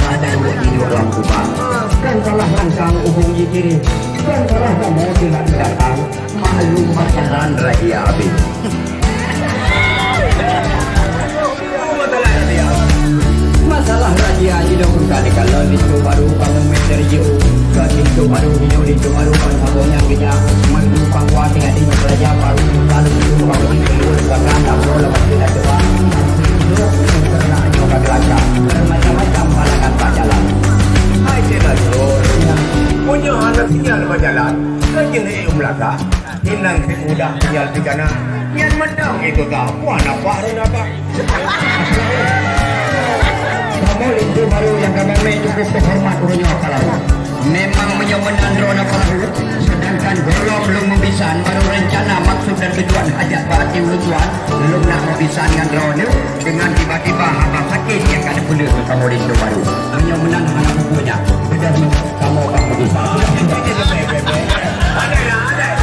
ada buat hidup orang tua. Kan salah rangsang hubung diri. Kan salah kamu tidak datang. Maklum pacaran rahasia habis. Masalah rahasia hidup kali kalau itu baru kamu menteriu. Kan itu baru hidup itu baru kan sabongnya kita. Maklum pangwa tinggal di raja baru lalu itu baru hidup bahkan tak boleh lepas tidak coba. Karena nyoba gelaka macam-macam halangan pacaran. Hai tidak seluruhnya punya anak sinyal pacaran lagi ni umlaka hinang si muda sinyal di kanan yang menang itu tak puan apa dan apa kamu itu baru yang kami cukup terhormat punya kalau memang menyomenan drone kalau sedangkan golong belum membisan baru rencana maksud dan tujuan hajat batin tujuan belum nak membisan dengan drone dengan tiba-tiba abang sakit yang kada pula kamu itu baru menyomenan anak bukunya sudah kamu akan membisan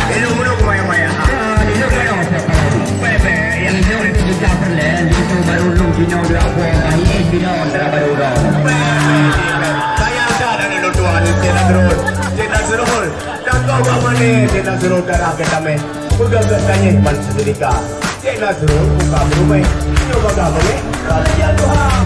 ini menurut maya-maya ini menurut bebe yang itu juga perlen itu baru lu kino dia apa ini kino antara baru saya ada dari tuan tidak serul dan kau apa ni tidak serul darah kita me bukan tanya pan sedika tidak serul buka rumah coba kamu ni raja Tuhan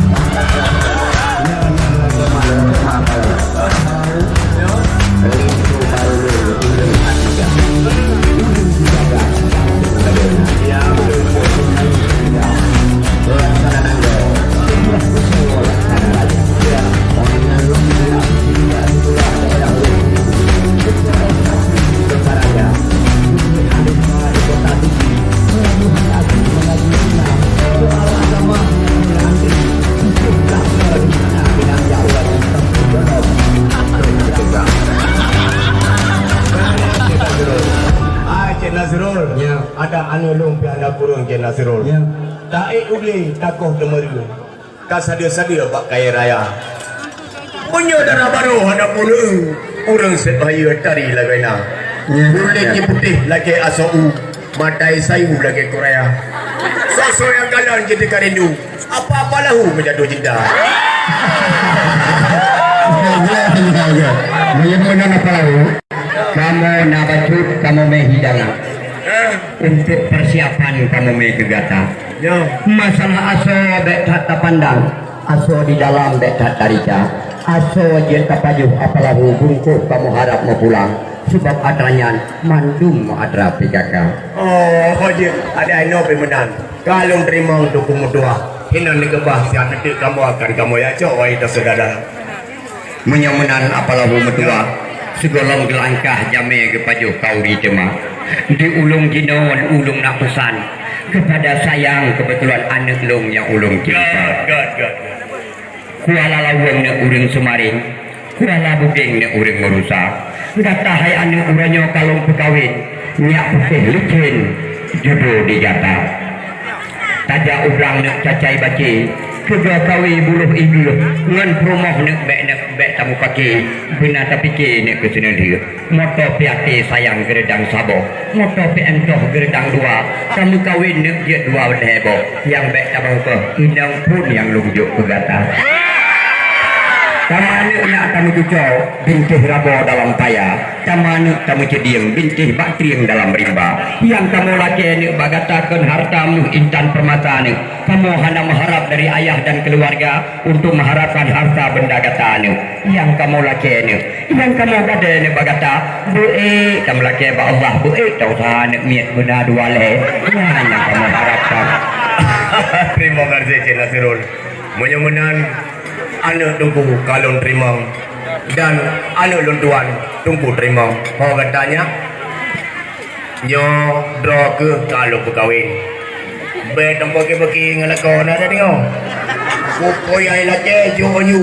ada anu lumpia anda kurung ke Nasirul tak ugli takoh demeru kasadia-sadia pak kaya raya punya darah baru ada puluh orang sebaya tari lagana kulitnya putih lagi asau matai sayu lagi Korea sosok yang galan jadi karindu apa-apa lahu menjadu cinta bagaimana apa lahu kamu nak bacut kamu menghidangan untuk persiapan kamu mai kegata masalah aso bek tak pandang aso di dalam bek tak tarica aso jen kapajuh apalahu bungkuk kamu harap mau pulang sebab adanya mandum adra PKK oh je ada ino pemenang kalau terima untuk kumudua hinan nikebah siap nanti kamu akan kamu ya cok wai tersedara menyomenan apalahu metua segolong gelangkah jame kepajuh kau di cema di ulung jinawan ulung nak pesan kepada sayang kebetulan anak long yang ulung cinta kuala lawang nak urang semaring kuala buging nak urang merusak kata hai anak uranyo kalong pekawin nyak putih licin jodoh dijata tajak urang nak cacai baci kedua kawi buluh ibu ngan promoh nak bek tamu pakai bina tapi ke nak kesana dia motor piati sayang geredang sabo motor pentoh geredang dua kamu kawin nak dia dua hebo yang bek tamu ke inang pun yang lunjuk pegata Tamanu nak tamu cucau bintih rabo dalam paya tamanu tamu cediang bintih baktriang dalam rimba yang kamu laki ni bagatakan hartamu intan permata ni kamu hanya mengharap dari ayah dan keluarga untuk mengharapkan harta benda gatanu yang kamu laki ni yang kamu ada ni bagata bu'i kamu laki ba Allah bu'i tau sahanak miat guna dua le yang kamu harapkan terima kasih Cik Nasirul mudah-mudahan anak tunggu kalon terima dan anak lunduan tunggu terima kau katanya nyo draw ke kalau berkahwin be tempat ke bagi ngelakon ada tengok pokok yang laki joyu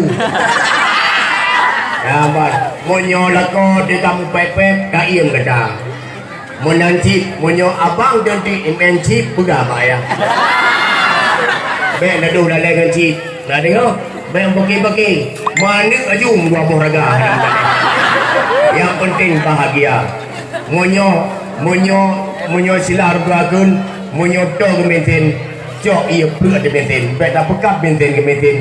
ya mat monyo lako di kamu pepep kaiem kata menanti monyo abang dan di imensi berapa ya be nadu lalai ganci dah tengok yang bagi-bagi mana ajung dua buah raga yang penting bahagia monyo silar beragun monyo dog maintain cok iya berat maintain beta pekap maintain ke maintain